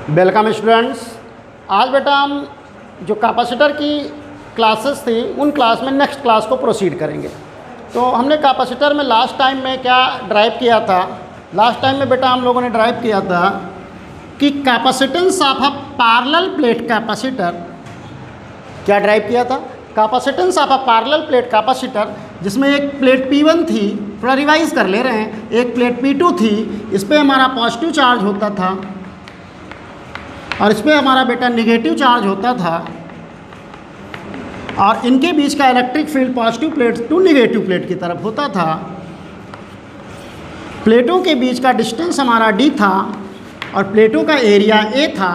Welcome students. आज बेटा हम जो कैपेसिटर की क्लासेस थी उन क्लास में नेक्स्ट क्लास को प्रोसीड करेंगे। तो हमने कैपेसिटर में लास्ट टाइम में क्या ड्राइव किया था? लास्ट टाइम में बेटा हम लोगों ने ड्राइव किया था कि capacitance of a parallel plate capacitor. क्या ड्राइव किया था? Capacitance of a parallel plate capacitor, जिसमें एक प्लेट P1 थी, थोड़ा रिवाइज कर ले रहे हैं, एक प्लेट P2 थी, इस पर हमारा पॉजिटिव चार्ज होता था और इस पर हमारा बेटा नेगेटिव चार्ज होता था, और इनके बीच का electric field positive plate to negative plate की तरफ होता था। प्लेटों के बीच का डिस्टेंस हमारा D था और प्लेटों का एरिया A था।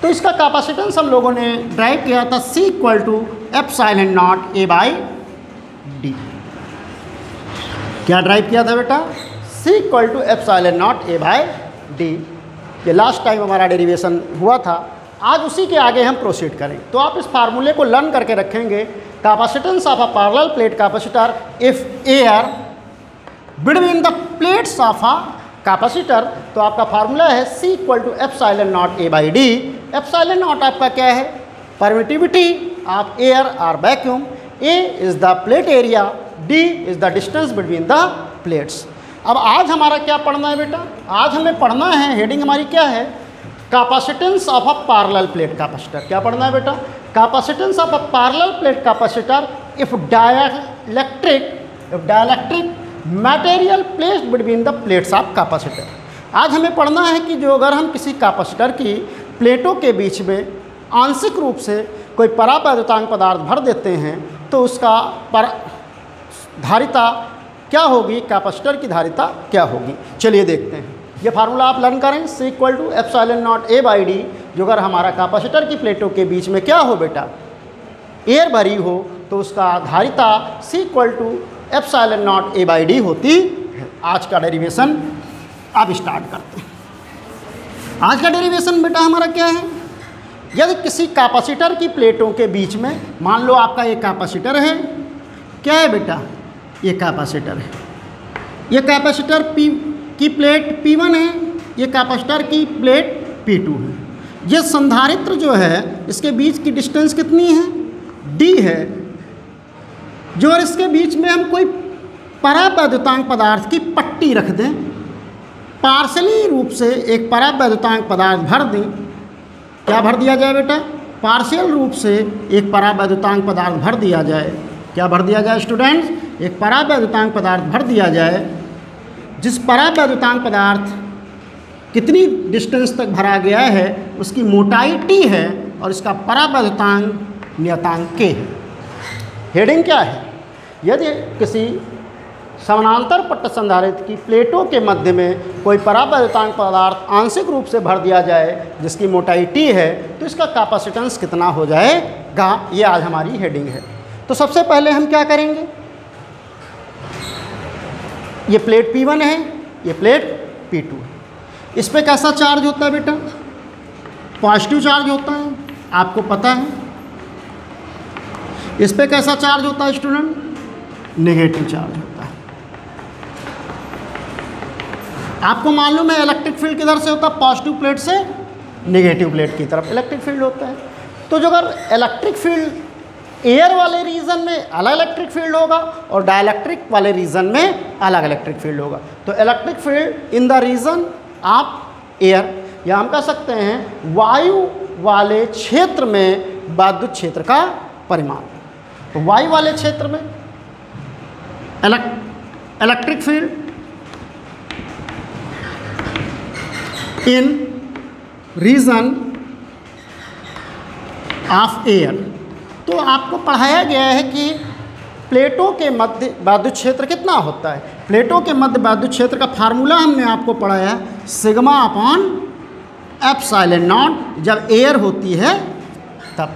तो इसका कैपेसिटेंस हम लोगों ने ड्राइव किया था C = epsilon naught A by D। क्या ड्राइव किया था बेटा? C = epsilon naught A by D। ये लास्ट टाइम हमारा डेरिवेशन हुआ था। आज उसी के आगे हम प्रोसीड करें। तो आप इस फार्मूले को लर्न करके रखेंगे। Capacitance of a parallel plate capacitor if air between the plates of a capacitor. तो आपका फार्मूला है C = epsilon naught A by D। Epsilon not आपका क्या है? परमिटिविटी ऑफ एयर और vacuum. A is the plate area, D is the distance between the plates. अब आज हमारा क्या पढ़ना है बेटा? आज हमें पढ़ना है, हेडिंग हमारी क्या है? Capacitance of a parallel plate capacitor. क्या पढ़ना है बेटा? Capacitance of a parallel plate capacitor if dielectric material placed between the plates of capacitor. आज हमें पढ़ना है कि जो अगर हम किसी कैपेसिटर की प्लेटों के बीच में आंशिक रूप से कोई परावैद्युतांक पदार्थ भर देते हैं तो उसका धारिता क्या होगी, कैपेसिटर की धारिता क्या होगी। चलिए देखते हैं। ये फार्मूला आप लर्न करें, C = epsilon naught A by D। जो अगर हमारा कैपेसिटर की प्लेटों के बीच में क्या हो बेटा? एयर भरी हो तो उसका धारिता C = epsilon naught A by D होती है। आज का डेरिवेशन अब स्टार्ट करते हैं। आज का डेरिवेशन बेटा हमारा क्या है? यदि किसी कैपेसिटर की प्लेटों के बीच में, मान लो आपका ये कैपेसिटर है, क्या है बेटा? ये कैपेसिटर है। ये कैपेसिटर की प्लेट P1 है, ये कैपेसिटर की प्लेट P2 है। ये संधारित्र जो है इसके बीच की डिस्टेंस कितनी है? D है। जो और इसके बीच में हम कोई परावैद्युतांक पदार्थ की पट्टी रख दें, पार्शियली रूप से एक परावैद्युतांक पदार्थ भर दें। क्या भर दिया जाए बेटा? पार्शियल रूप से एक परावैद्युतांक पदार्थ भर दिया जाए। क्या भर दिया जाए स्टूडेंट्स? एक परावैद्युतांक पदार्थ भर दिया जाए। जिस परावैद्युतांक पदार्थ कितनी डिस्टेंस तक भरा गया है उसकी मोटाई T है और इसका परावैद्युतांक नियतांक K है। हेडिंग क्या है? यदि किसी समानांतर पट्ट संधारित्र की प्लेटों के मध्य में कोई परावैद्युतांक पदार्थ आंशिक रूप से भर दिया जाए जिसकी मोटाई T है तो इसका कैपेसिटेंस कितना हो जाएगा, ये आज हमारी हेडिंग है। तो सबसे पहले हम क्या करेंगे? ये प्लेट P1 है, ये प्लेट P2 है। इस पे कैसा चार्ज होता है बेटा? पॉजिटिव चार्ज होता है, आपको पता है। इस पे कैसा चार्ज होता है स्टूडेंट? नेगेटिव चार्ज होता है। आपको मालूम है इलेक्ट्रिक फील्ड किधर से होता है? पॉजिटिव प्लेट से नेगेटिव प्लेट की तरफ इलेक्ट्रिक फील्ड होता है। तो जो अगर इलेक्ट्रिक फील्ड एयर वाले रीजन में अलग इलेक्ट्रिक फील्ड होगा और डाइलेक्ट्रिक वाले रीजन में अलग इलेक्ट्रिक फील्ड होगा। तो electric field in the region of air, या हम कह सकते हैं वायु वाले क्षेत्र में विद्युत क्षेत्र का परिमाण। तो वायु वाले क्षेत्र में electric field in region of air. तो आपको पढ़ाया गया है कि प्लेटों के मध्य विद्युत क्षेत्र कितना होता है। प्लेटों के मध्य विद्युत क्षेत्र का फार्मूला हमने आपको पढ़ाया सिग्मा अपॉन एप्सिलॉन नॉट। जब एयर होती है तब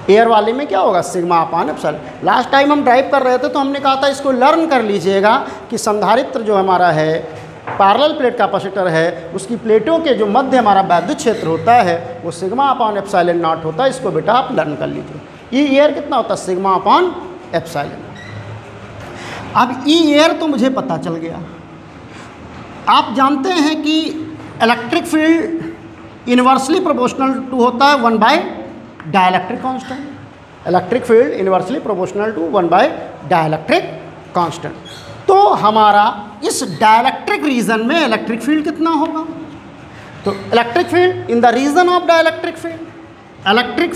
एयर वाले में क्या होगा? Sigma upon epsilon. Last time हम ड्राइव कर रहे थे तो हमने कहा था इसको लर्न कर लीजिएगा कि संधारित्र जो हमारा है पैरेलल प्लेट कैपेसिटर है उसकी प्लेटों के जो मध्य हमारा विद्युत क्षेत्र होता है वो सिग्मा अपॉन एप्सिलॉन नॉट होता है। इसको बेटा आप लर्न कर लीजिए। ई एयर कितना होता है? Sigma upon epsilon. अब ई एयर तो मुझे पता चल गया। आप जानते हैं कि electric field inversely proportional to होता है 1 by dielectric constant. Electric field inversely proportional to 1 by dielectric constant. तो हमारा इस डाइलेक्ट्रिक रीजन में इलेक्ट्रिक फील्ड कितना होगा? तो electric field in the region of dielectric field, electric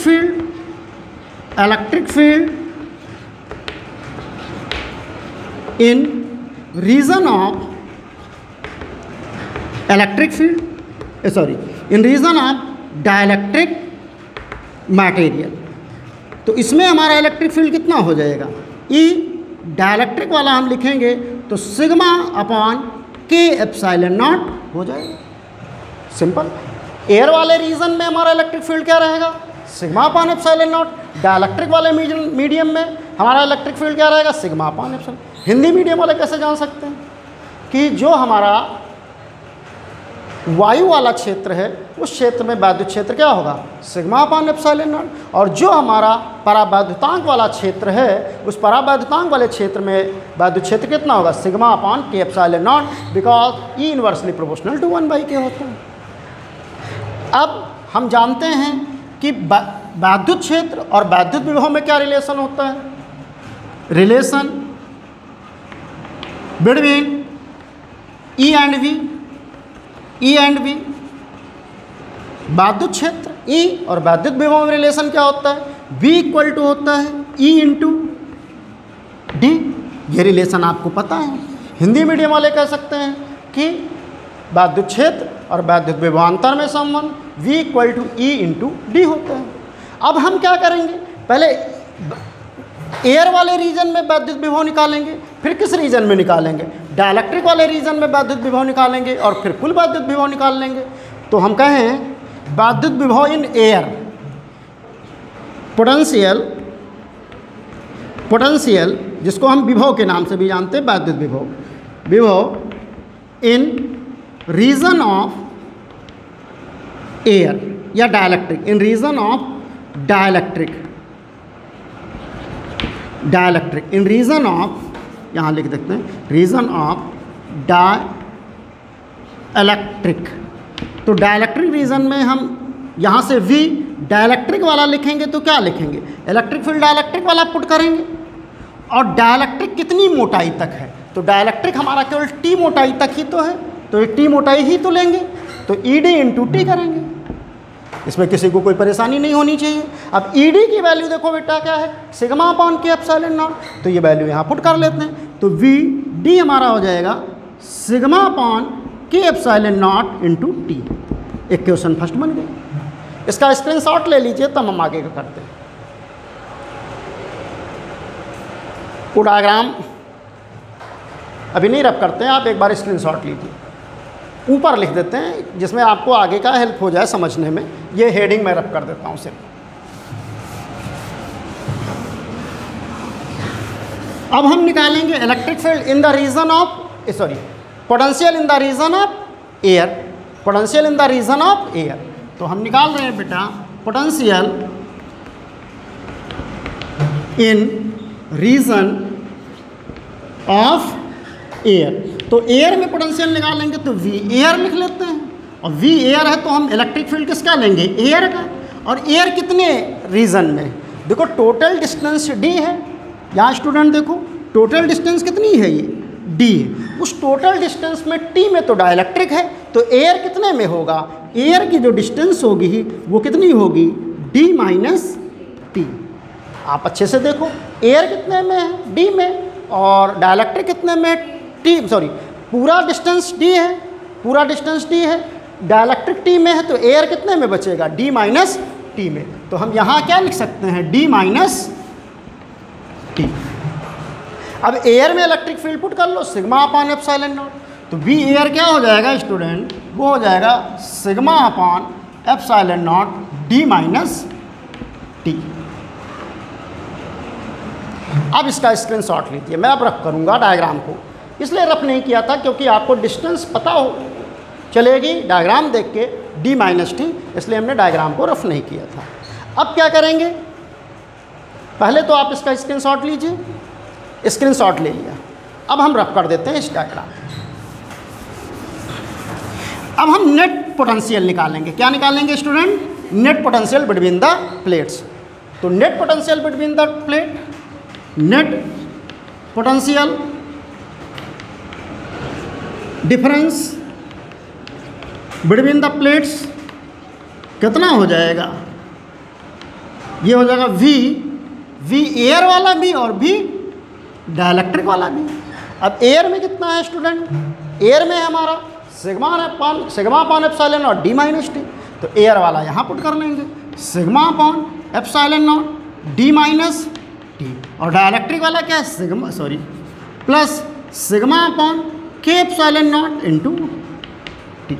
field in region of electric field in region of dielectric material. तो इसमें हमारा इलेक्ट्रिक फील्ड कितना हो जाएगा? ई डाइलेक्ट्रिक वाला हम लिखेंगे तो sigma upon K epsilon not हो जाएगा। सिंपल। एयर वाले रीजन में हमारा इलेक्ट्रिक फील्ड क्या रहेगा? Sigma upon epsilon not. Dielectric वाले मीडियम में हमारा इलेक्ट्रिक फील्ड क्या रहेगा? Sigma upon epsilon. Hindi medium वाले कैसे जान सकते हैं कि जो हमारा वायु वाला क्षेत्र है उस क्षेत्र में वैद्युत क्षेत्र क्या होगा? Sigma upon epsilon not. और जो हमारा परावैद्युतांक वाला क्षेत्र है उस परावैद्युतांक वाले क्षेत्र में वैद्युत क्षेत्र कितना होगा? Sigma upon K epsilon naught, because E inversely proportional to 1 by K होता है। अब हम जानते हैं कि वैद्युत क्षेत्र और वैद्युत विभव में क्या रिलेशन होता है? Relation between E and V, वैद्युत क्षेत्र ई और वैद्युत विभव में रिलेशन क्या होता है? V इक्वल टू होता है E इंटू डी। ये रिलेशन आपको पता है। हिंदी मीडियम वाले कह सकते हैं कि वैद्युत क्षेत्र और वैद्युत विभवांतर में संबंध V equal to E into D होता है। अब हम क्या करेंगे? पहले एयर वाले रीजन में वैद्युत विभव निकालेंगे, फिर किस रीजन में निकालेंगे? डाइलेक्ट्रिक वाले रीजन में वैद्युत विभव निकालेंगे और फिर कुल वैद्युत विभव निकाल लेंगे। तो हम कहें वैद्युत विभव इन एयर, पोटेंशियल जिसको हम विभव के नाम से भी जानते हैं, वैद्युत विभव इन रीजन ऑफ एयर या dielectric, in region of dielectric in region of, यहाँ लिख देते हैं रीजन ऑफ डाइलेक्ट्रिक। तो डाइलेक्ट्रिक रीजन में हम यहाँ से V डाइलेक्ट्रिक वाला लिखेंगे तो क्या लिखेंगे? इलेक्ट्रिक फील्ड डाइलेक्ट्रिक वाला पुट करेंगे। और डाइलेक्ट्रिक कितनी मोटाई तक है? तो डाइलेक्ट्रिक हमारा केवल T मोटाई तक ही तो है, तो ये T मोटाई ही तो लेंगे, तो ED इंटू T करेंगे। इसमें किसी को कोई परेशानी नहीं होनी चाहिए। अब ED की वैल्यू देखो बेटा क्या है? Sigma upon K epsilon not. तो ये वैल्यू यहाँ पुट कर लेते हैं तो VD हमारा हो जाएगा sigma upon K epsilon not into T. एक क्वेश्चन फर्स्ट बन गई। इसका स्क्रीनशॉट ले लीजिए तब हम आगे का करते हैं। वो डायग्राम अभी नहीं रब करते हैं, आप एक बार स्क्रीनशॉट लीजिए, ऊपर लिख देते हैं जिसमें आपको आगे का हेल्प हो जाए समझने में। ये हेडिंग मैं रब कर देता हूँ सिर्फ। अब हम निकालेंगे electric field in the region of potential in the region of air, potential in the region of air. तो हम निकाल रहे हैं बेटा potential in region of air. तो एयर में पोटेंशियल निकालेंगे तो V एयर लिख लेते हैं, और V एयर है तो हम इलेक्ट्रिक फील्ड किसका लेंगे? एयर का। और एयर कितने रीजन में? देखो टोटल डिस्टेंस D है, यहाँ स्टूडेंट देखो टोटल डिस्टेंस कितनी है? ये D है। उस टोटल डिस्टेंस में T में तो डाइलेक्ट्रिक है, तो एयर कितने में होगा? एयर की जो डिस्टेंस होगी वो कितनी होगी? D minus T। आप अच्छे से देखो एयर कितने में है? D में। और डाइलेक्ट्रिक कितने में? पूरा डिस्टेंस D है, पूरा डिस्टेंस D है, डाइलेक्ट्रिक T में है, तो एयर कितने में बचेगा? D माइनस T में। तो हम यहाँ क्या लिख सकते हैं? D minus T। अब एयर में इलेक्ट्रिक फील्ड पुट कर लो सिग्मा अपॉन एप्सिलॉन नॉट। तो V एयर क्या हो जाएगा स्टूडेंट? वो हो जाएगा sigma upon epsilon not D minus T। अब इसका स्क्रीनशॉट लीजिए, मैं अब रफ करूँगा डायग्राम को, इसलिए रफ नहीं किया था क्योंकि आपको डिस्टेंस पता हो चलेगी डायग्राम देख के D माइनस T, इसलिए हमने डायग्राम को रफ नहीं किया था। अब क्या करेंगे? पहले तो आप इसका स्क्रीनशॉट लीजिए, स्क्रीनशॉट ले लिया। अब हम रफ कर देते हैं इस डायग्राम। अब हम नेट पोटेंशियल निकालेंगे। क्या निकालेंगे student? Net potential between the plates. तो net potential between the plate, net potential difference between the plates कितना हो जाएगा? ये हो जाएगा वी एयर वाला भी और भी डाइलेक्ट्रिक वाला भी। अब एयर में कितना है स्टूडेंट? एयर में हमारा sigma upon epsilon not D minus T. तो एयर वाला यहाँ पुट कर लेंगे, sigma upon epsilon not D minus T. और डाइलेक्ट्रिक वाला क्या है? Plus sigma upon K epsilon not into T.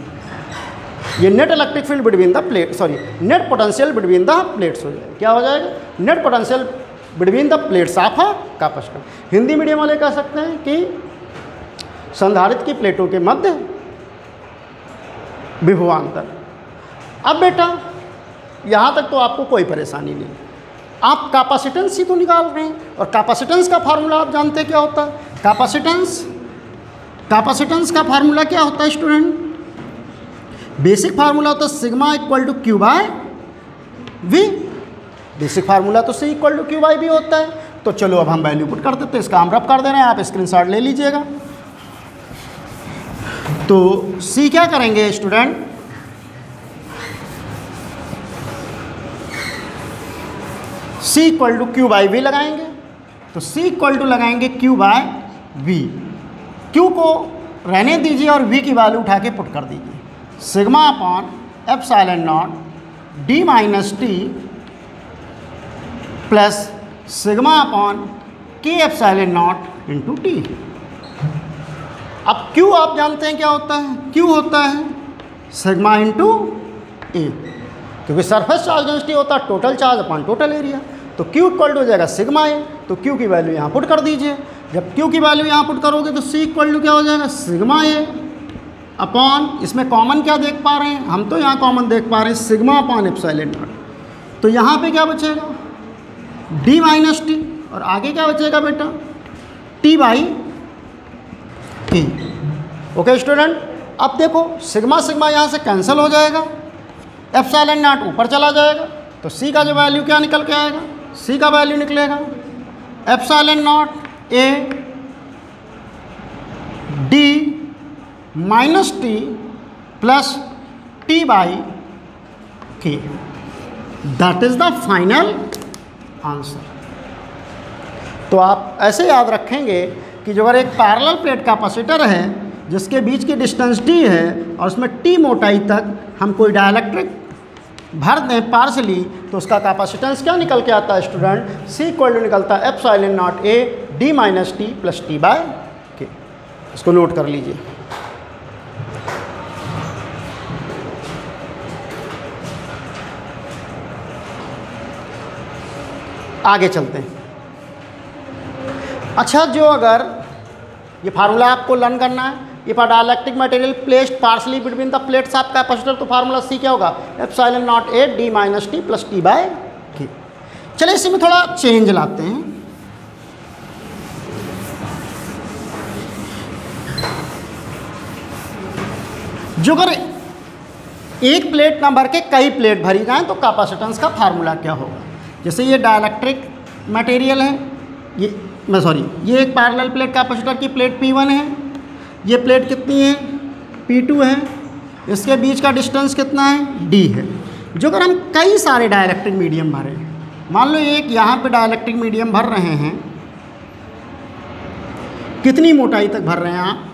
ये net electric field between the plate, net potential between the plates हो जाएगा। क्या हो जाएगा? Net potential between the plates of a capacitor. Hindi medium वाले कह सकते हैं कि संधारित्र की प्लेटों के मध्य विभवांतर। अब बेटा यहाँ तक तो आपको कोई परेशानी नहीं, आप कैपेसिटेंस ही तो निकाल रहे हैं, और कैपेसिटेंस का फार्मूला आप जानते क्या होता है? कैपेसिटेंस का फार्मूला क्या होता है स्टूडेंट? बेसिक फार्मूला होता है sigma equal to Q by V. Basic formula तो C equal to Q by V होता है। तो चलो अब हम वैल्यू पुट कर देते हैं, इसका हम रफ कर दे रहे हैं, आप स्क्रीनशॉट ले लीजिएगा। तो सी क्या करेंगे student? C equal to Q by V लगाएंगे। तो सी इक्वल टू लगाएंगे क्यू बाय वी। क्यू को रहने दीजिए और वी की वैल्यू उठा के पुट कर दीजिए, sigma upon epsilon not D minus T plus sigma upon K epsilon not into T. अब Q आप जानते हैं क्या होता है? Q होता है सिग्मा इंटू ए, क्योंकि सरफेस चार्ज डेंसिटी होता है total charge upon total area. तो Q इक्वल टू हो जाएगा सिग्मा ए। तो Q की वैल्यू यहाँ पुट कर दीजिए। जब Q की वैल्यू यहाँ पुट करोगे तो C इक्वल टू क्या हो जाएगा? सिग्मा ए अपॉन, इसमें कॉमन क्या देख पा रहे हैं हम? तो यहाँ कॉमन देख पा रहे हैं सिग्मा अपॉन एप्सिलॉन नॉट। तो यहाँ पे क्या बचेगा? डी माइनस टी, और आगे क्या बचेगा बेटा? T by T. Okay student, अब देखो सिग्मा सिग्मा यहाँ से कैंसिल हो जाएगा, एप्सिलॉन नॉट ऊपर चला जाएगा। तो सी का जो वैल्यू क्या निकल के आएगा? सी का वैल्यू निकलेगा epsilon naught A D minus T plus T by K. That is the final answer. तो आप ऐसे याद रखेंगे कि जो अगर एक पैरेलल प्लेट कैपेसिटर है जिसके बीच की डिस्टेंस डी है और उसमें टी मोटाई तक हम कोई डाइलेक्ट्रिक भर दें पार्शली, तो उसका कैपेसिटेंस क्या निकल के आता है स्टूडेंट? सी इक्वल टू निकलता है epsilon naught A D minus T plus T by K. इसको नोट कर लीजिए। आगे चलते हैं। अच्छा, जो अगर ये फार्मूला आपको लर्न करना है, if a dielectric material placed partially between the plates of capacitor, तो फार्मूला सी क्या होगा? Epsilon naught A D minus T plus T by K. चलिए इसी में थोड़ा चेंज लाते हैं। जो अगर एक प्लेट ना भर के कई प्लेट भरी जाए तो कैपेसिटेंस का फार्मूला क्या होगा? जैसे ये डाइलेक्ट्रिक मटेरियल है, ये एक पैरेलल प्लेट कैपेसिटर की प्लेट P1 है। ये प्लेट कितनी है? P2 है। इसके बीच का डिस्टेंस कितना है? D है। जो अगर हम कई सारे डाइलेक्ट्रिक मीडियम भरें, मान लो एक यहाँ पे डाइलेक्ट्रिक मीडियम भर रहे हैं, कितनी मोटाई तक भर रहे हैं आप?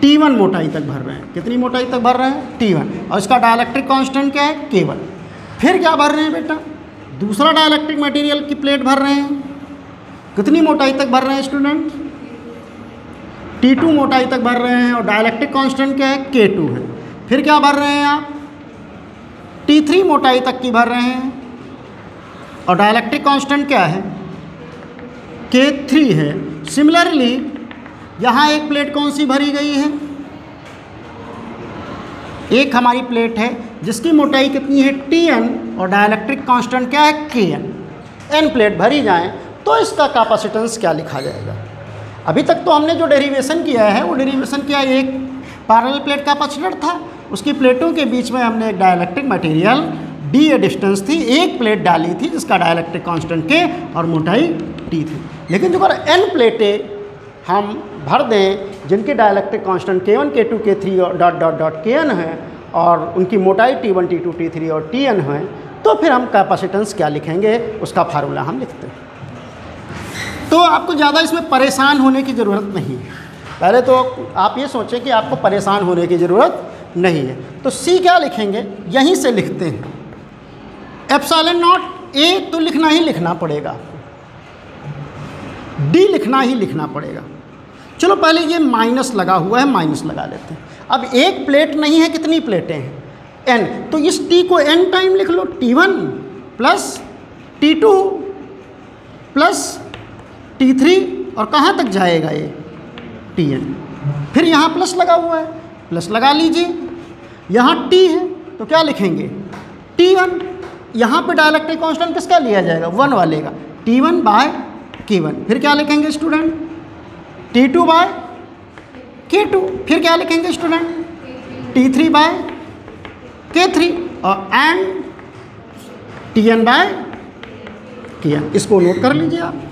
T1 मोटाई तक भर रहे हैं। कितनी मोटाई तक भर रहे हैं? T1। और इसका डाइलेक्ट्रिक कांस्टेंट क्या है? K1। फिर क्या भर रहे हैं बेटा? दूसरा डाइलेक्ट्रिक मटेरियल की प्लेट भर रहे हैं। कितनी मोटाई तक भर रहे हैं स्टूडेंट? T2 मोटाई तक भर रहे हैं और डाइलेक्ट्रिक कांस्टेंट क्या है? K2 है। फिर क्या भर रहे हैं आप? T3 मोटाई तक की भर रहे हैं और डाइलेक्ट्रिक कांस्टेंट क्या है? K3 है। सिमिलरली यहाँ एक प्लेट कौन सी भरी गई है? एक हमारी प्लेट है जिसकी मोटाई कितनी है? Tn और डाइलेक्ट्रिक कांस्टेंट क्या है? Kn। n प्लेट भरी जाएं तो इसका कैपेसिटेंस क्या लिखा जाएगा? अभी तक तो हमने जो डेरिवेशन किया है वो डेरिवेशन किया एक पैरेलल प्लेट कैपेसिटर था, उसकी प्लेटों के बीच में हमने एक डाइलेक्ट्रिक मटेरियल डी ये डिस्टेंस थी, एक प्लेट डाली थी जिसका डाइलेक्ट्रिक कांस्टेंट के और मोटाई टी थी। लेकिन जो अगर एन प्लेटें हम भर दें जिनके dielectric constant K1 K2 K3 और डॉट डॉट डॉट Kn है और उनकी मोटाई T1 T2 T3 और Tn है, तो फिर हम कैपेसिटेंस क्या लिखेंगे, उसका फार्मूला हम लिखते हैं। तो आपको ज़्यादा इसमें परेशान होने की ज़रूरत नहीं है। पहले तो आप ये सोचें कि आपको परेशान होने की ज़रूरत नहीं है। तो C क्या लिखेंगे, यहीं से लिखते हैं। एप्सिलॉन नॉट A तो लिखना ही लिखना पड़ेगा, D लिखना ही लिखना पड़ेगा। चलो पहले ये माइनस लगा हुआ है, माइनस लगा लेते हैं। अब एक प्लेट नहीं है, कितनी प्लेटें हैं, n, तो इस T को n टाइम लिख लो, T1 plus T2 plus T3 और कहाँ तक जाएगा ये Tn। फिर यहाँ प्लस लगा हुआ है, प्लस लगा लीजिए। यहाँ T है तो क्या लिखेंगे, T1। यहाँ पे डाइलेक्ट्रिक कांस्टेंट किसका लिया जाएगा, 1 वाले का, T1 बाय K1। फिर क्या लिखेंगे स्टूडेंट, T2 बाय K2। फिर क्या लिखेंगे स्टूडेंट, T3 बाय K3 और एंड Tn बाय Kn। इसको नोट कर लीजिए आप।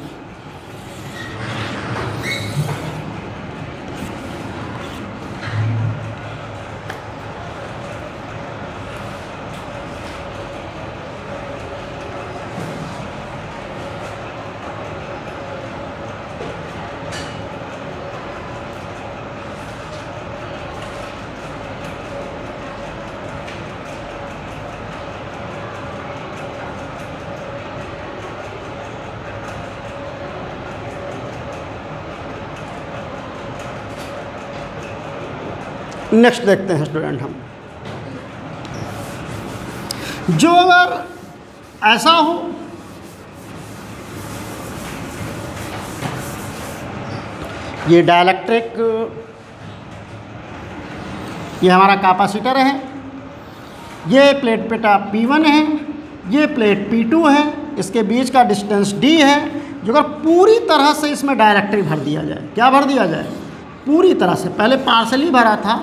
नेक्स्ट देखते हैं स्टूडेंट हम, जो अगर ऐसा हो ये डाइलेक्ट्रिक, ये हमारा कैपेसिटर है, ये प्लेट पेटा P1 है, ये प्लेट P2 है, इसके बीच का डिस्टेंस D है। जो अगर पूरी तरह से इसमें डाइलेक्ट्रिक भर दिया जाए, क्या भर दिया जाए, पूरी तरह से, पहले पार्सली भरा था,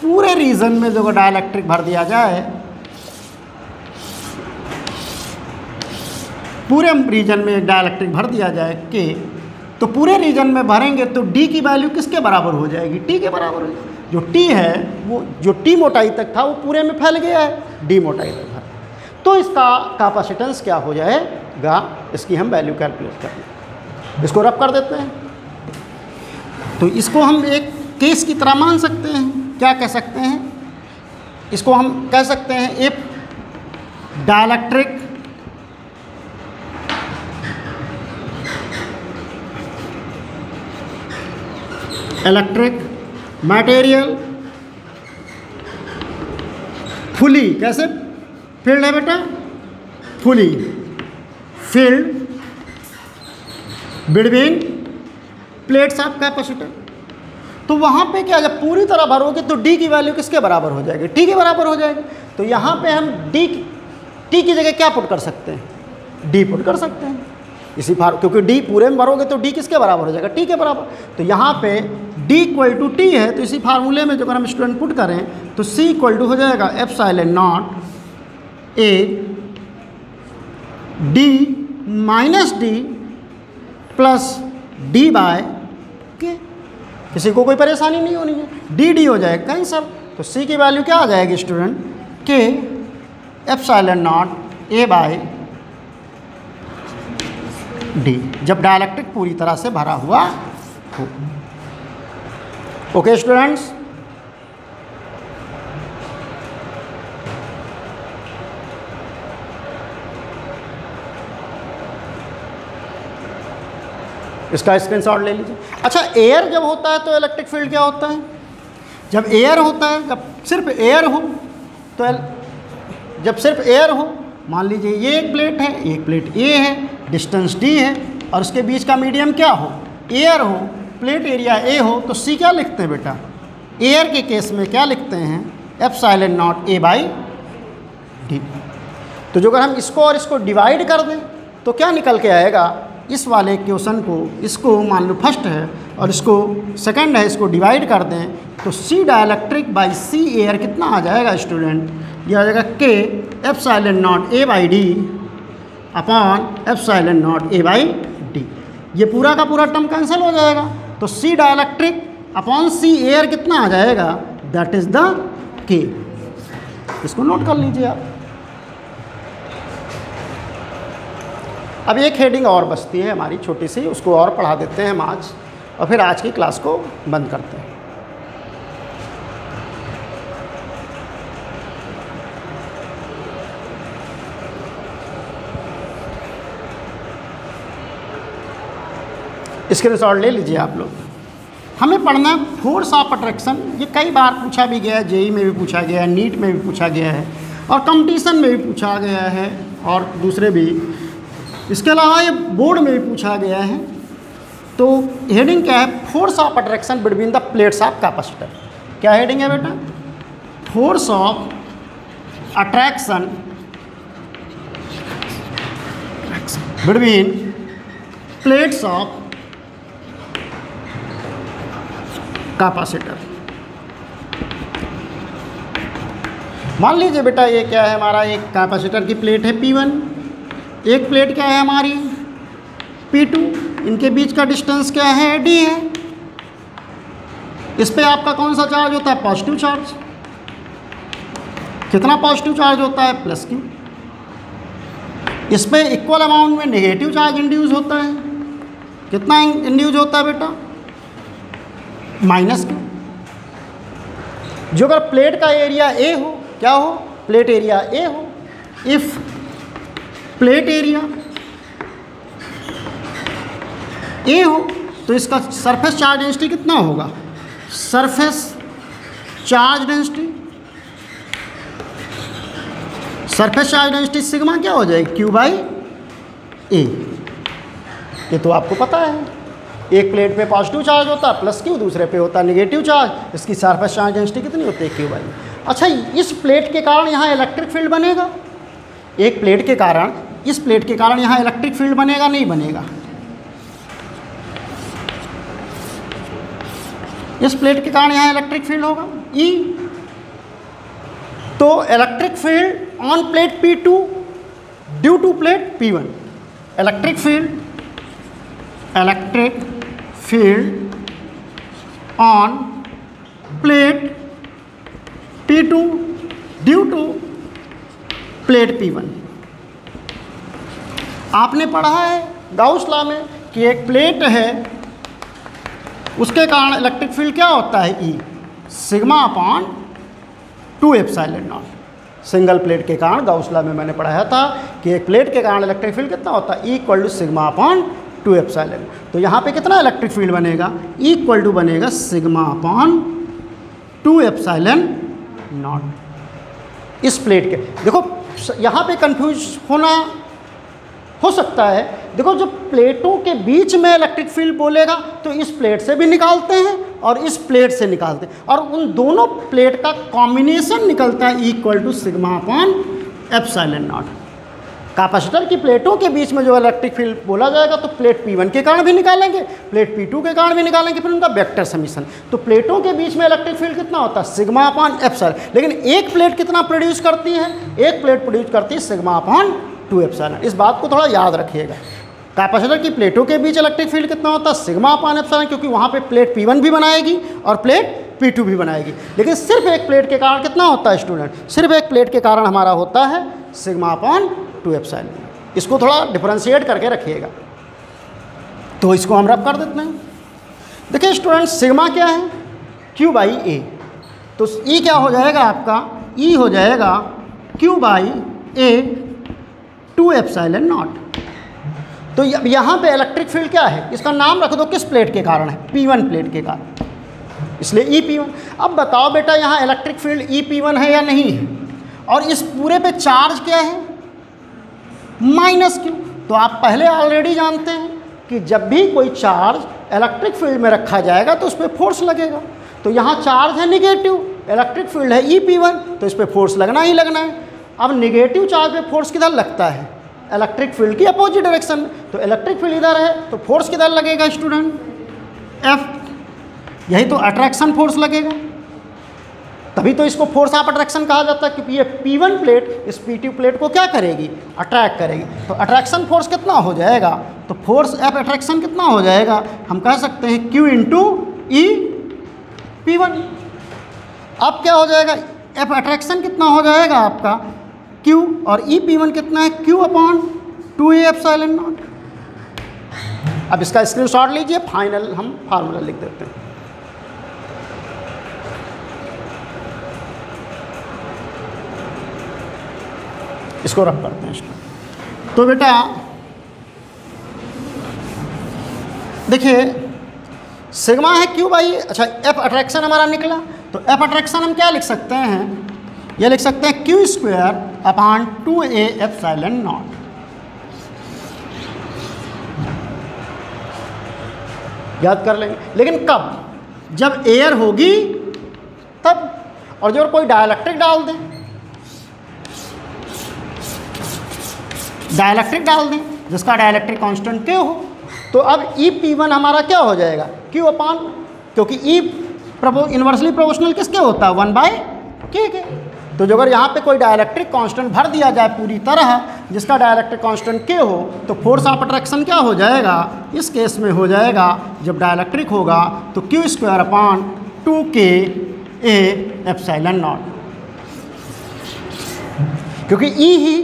पूरे रीजन में जो डाइलेक्ट्रिक भर दिया जाए, पूरे रीजन में एक डाइलेक्ट्रिक भर दिया जाए के, तो पूरे रीजन में भरेंगे तो D की वैल्यू किसके बराबर हो जाएगी, T के बराबर हो जाएगी। जो T है वो जो T मोटाई तक था वो पूरे में फैल गया है, D मोटाई तक भर, तो इसका कैपेसिटेंस क्या हो जाएगा, इसकी हम वैल्यू कैलकुलेट करेंगे। इसको रब कर देते हैं। तो इसको हम एक केस की तरह मान सकते हैं। क्या कह सकते हैं, इसको हम कह सकते हैं if dielectric electric material fully, कैसे फील्ड है बेटा, fully field between plates of capacitor, तो वहाँ पे क्या, जब पूरी तरह भरोगे तो D की वैल्यू किसके बराबर हो जाएगी, T के बराबर हो जाएगी। तो यहाँ पे हम T की जगह क्या पुट कर सकते हैं, D पुट कर सकते हैं इसी क्योंकि D पूरे में भरोगे तो D किसके बराबर हो जाएगा, T के बराबर। तो यहाँ पे D इक्वल टू T है, तो इसी फार्मूले में जो अगर हम स्टूडेंट पुट करें तो C इक्वल टू हो जाएगा epsilon naught A D minus D plus D by K। किसी को कोई परेशानी नहीं होनी है, D हो जाएगा कैंसल। तो C की वैल्यू क्या आ जाएगी student, K epsilon naught A by D, जब डाइलेक्ट्रिक पूरी तरह से भरा हुआ हो। ओके स्टूडेंट्स, इसका स्क्रीनशॉट ले लीजिए। अच्छा, एयर जब होता है तो इलेक्ट्रिक फील्ड क्या होता है, जब एयर होता है, जब सिर्फ एयर हो तो जब सिर्फ एयर हो, मान लीजिए ये एक प्लेट है, एक प्लेट A है, डिस्टेंस D है और उसके बीच का मीडियम क्या हो, एयर हो, प्लेट एरिया A हो, तो C क्या लिखते हैं बेटा, एयर के केस में क्या लिखते हैं, epsilon naught A by D। तो जो अगर हम इसको और इसको डिवाइड कर दें तो क्या निकल के आएगा, इस वाले क्वेश्चन को, इसको मान लो फर्स्ट है और इसको सेकंड है, इसको डिवाइड कर दें तो C dielectric by C air कितना आ जाएगा स्टूडेंट? ये आ जाएगा K epsilon naught A by D upon epsilon naught A by D। ये पूरा का पूरा टर्म कैंसिल हो जाएगा तो C dielectric upon C air कितना आ जाएगा? That is the K। इसको नोट कर लीजिए आप। अब एक हेडिंग और बचती है हमारी छोटी सी, उसको और पढ़ा देते हैं हम आज, और फिर आज की क्लास को बंद करते हैं। स्क्रीनशॉट ले लीजिए आप लोग। हमें पढ़ना है फोर्स ऑफ अट्रैक्शन। ये कई बार पूछा भी गया है, जेई में भी पूछा गया है, नीट में भी पूछा गया है और कंपटीशन में भी पूछा गया है और दूसरे भी। इसके अलावा ये बोर्ड में भी पूछा गया है। तो हेडिंग क्या है? Force of attraction between the plates of capacitor. क्या हेडिंग है बेटा? Force of attraction between plates of capacitor. मान लीजिए बेटा ये क्या है हमारा, एक कैपेसिटर की प्लेट है P1, एक प्लेट क्या है हमारी P2, इनके बीच का डिस्टेंस क्या है? D है। इस पे आपका कौन सा चार्ज होता है? Positive charge. कितना पॉजिटिव चार्ज होता है? +Q। इस पे इक्वल अमाउंट में नेगेटिव चार्ज इंड्यूस होता है। कितना इंड्यूस होता है बेटा? -Q। जो अगर प्लेट का एरिया A हो, क्या हो? प्लेट एरिया A हो। इफ प्लेट एरिया A हो तो इसका सरफेस चार्ज डेंसिटी कितना होगा? Surface charge density, surface charge density sigma क्या हो जाएगी? Q by A। ये तो आपको पता है। एक प्लेट पे पॉजिटिव चार्ज होता है +Q, दूसरे पे होता है नेगेटिव चार्ज। इसकी सरफेस चार्ज डेंसिटी कितनी होती है? Q by. अच्छा, इस प्लेट के कारण यहाँ इलेक्ट्रिक फील्ड बनेगा? एक प्लेट के कारण, इस प्लेट के कारण यहाँ इलेक्ट्रिक फील्ड बनेगा? नहीं बनेगा। इस प्लेट के कारण यहाँ इलेक्ट्रिक फील्ड होगा E। तो electric field on plate P2 due to plate P1। Electric field on plate P2 due to plate P1। आपने पढ़ा है गाउस लॉ में कि एक प्लेट है, उसके कारण इलेक्ट्रिक फील्ड क्या होता है? E sigma upon 2 epsilon not. Single plate के कारण गाउस लॉ में मैंने पढ़ाया था कि एक प्लेट के कारण इलेक्ट्रिक फील्ड कितना होता है? E equal to sigma upon 2 epsilon. तो यहाँ पे कितना इलेक्ट्रिक फील्ड बनेगा? E इक्वल टू बनेगा सिग्मा अपॉन 2 एप्सिलॉन नॉट। इस प्लेट के देखो यहाँ पे कंफ्यूज होना हो सकता है। देखो जब प्लेटों के बीच में इलेक्ट्रिक फील्ड बोलेगा तो इस प्लेट से भी निकालते हैं और इस प्लेट से निकालते हैं, और उन दोनों प्लेट का कॉम्बिनेशन निकलता है E equal to sigma upon epsilon naught. Capacitor की प्लेटों के बीच में जो इलेक्ट्रिक फील्ड बोला जाएगा तो प्लेट P1 के कारण भी निकालेंगे, प्लेट P2 के कारण भी निकालेंगे, फिर उनका वेक्टर समीशन। तो प्लेटों के बीच में इलेक्ट्रिक फील्ड कितना होता है? Sigma upon epsilon. लेकिन एक प्लेट कितना प्रोड्यूस करती है? एक प्लेट प्रोड्यूस करती है सिग्मा अपॉन 2 एप्सिलॉन। इस बात को थोड़ा याद रखिएगा। कैपेसिटर की प्लेटों के बीच इलेक्ट्रिक फील्ड कितना होता है? सिग्मा अपॉन एप्सिलॉन, क्योंकि वहाँ पे प्लेट P1 भी बनाएगी और प्लेट P2 भी बनाएगी। लेकिन सिर्फ एक प्लेट के कारण कितना होता है स्टूडेंट? सिर्फ एक प्लेट के कारण हमारा होता है सिग्मा अपॉन 2 एप्सिलॉन। इसको थोड़ा डिफरेंशिएट करके रखिएगा। तो इसको हम रब कर देते हैं। देखिए स्टूडेंट, सिग्मा क्या है? Q by A। तो E क्या हो जाएगा आपका? E हो जाएगा Q by A 2 epsilon not. तो यहाँ पे इलेक्ट्रिक फील्ड क्या है? इसका नाम रख दो किस प्लेट के कारण है? P1 प्लेट के कारण, इसलिए EP1। अब बताओ बेटा यहाँ इलेक्ट्रिक फील्ड EP1 है या नहीं है? और इस पूरे पे चार्ज क्या है? -Q। तो आप पहले ऑलरेडी जानते हैं कि जब भी कोई चार्ज इलेक्ट्रिक फील्ड में रखा जाएगा तो उस पर फोर्स लगेगा। तो यहाँ चार्ज है नेगेटिव, इलेक्ट्रिक फील्ड है EP1, तो इस पर फोर्स लगना ही लगना है। अब नेगेटिव चार्ज पे फोर्स किधर लगता है? इलेक्ट्रिक फील्ड की अपोजिट डायरेक्शन में। तो इलेक्ट्रिक फील्ड इधर है तो फोर्स किधर लगेगा स्टूडेंट? F। यही तो अट्रैक्शन फोर्स लगेगा, तभी तो इसको फोर्स ऑफ अट्रैक्शन कहा जाता है, क्योंकि ये P1 प्लेट इस P2 प्लेट को क्या करेगी? अट्रैक्ट करेगी। तो अट्रैक्शन फोर्स कितना हो जाएगा? तो फोर्स F अट्रैक्शन कितना हो जाएगा? हम कह सकते हैं Q इंटू ई P1। अब क्या हो जाएगा? F अट्रैक्शन कितना हो जाएगा आपका? Q, और ई P1 कितना है? Q upon 2a epsilon not. अब इसका स्क्रीनशॉट लीजिए, फाइनल हम फार्मूला लिख देते हैं। इसको रब करते हैं इसको। तो बेटा देखिए सिग्मा है Q बाई, अच्छा F अट्रैक्शन हमारा निकला, तो F अट्रैक्शन हम क्या लिख सकते हैं? ये लिख सकते हैं Q square upon 2a epsilon not. याद कर लेंगे, लेकिन कब? जब एयर होगी तब, और जो कोई डाइलेक्ट्रिक डाल दें, डाइलेक्ट्रिक डाल दें जिसका डाइलेक्ट्रिक कांस्टेंट K हो, तो अब ई P1 हमारा क्या हो जाएगा? Q अपॉन, क्योंकि ई इन्वर्सली प्रोपोर्शनल किसके होता है? 1/K के। तो जो अगर यहाँ पे कोई डाइलेक्ट्रिक कांस्टेंट भर दिया जाए पूरी तरह जिसका डाइलेक्ट्रिक कांस्टेंट K हो, तो फोर्स ऑफ अट्रैक्शन क्या हो जाएगा? इस केस में हो जाएगा जब डाइलेक्ट्रिक होगा तो Q square upon 2K a epsilon not, क्योंकि ई ही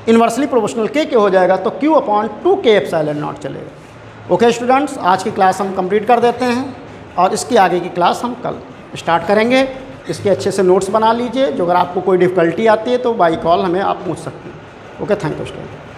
इन्वर्सली प्रोपोर्शनल K के हो जाएगा तो Q upon 2K epsilon not चलेगा। ओके स्टूडेंट्स, आज की क्लास हम कंप्लीट कर देते हैं और इसकी आगे की क्लास हम कल स्टार्ट करेंगे। इसके अच्छे से नोट्स बना लीजिए, जो अगर आपको कोई डिफ़िकल्टी आती है तो बाई कॉल हमें आप पूछ सकते हैं। Okay, thank you student.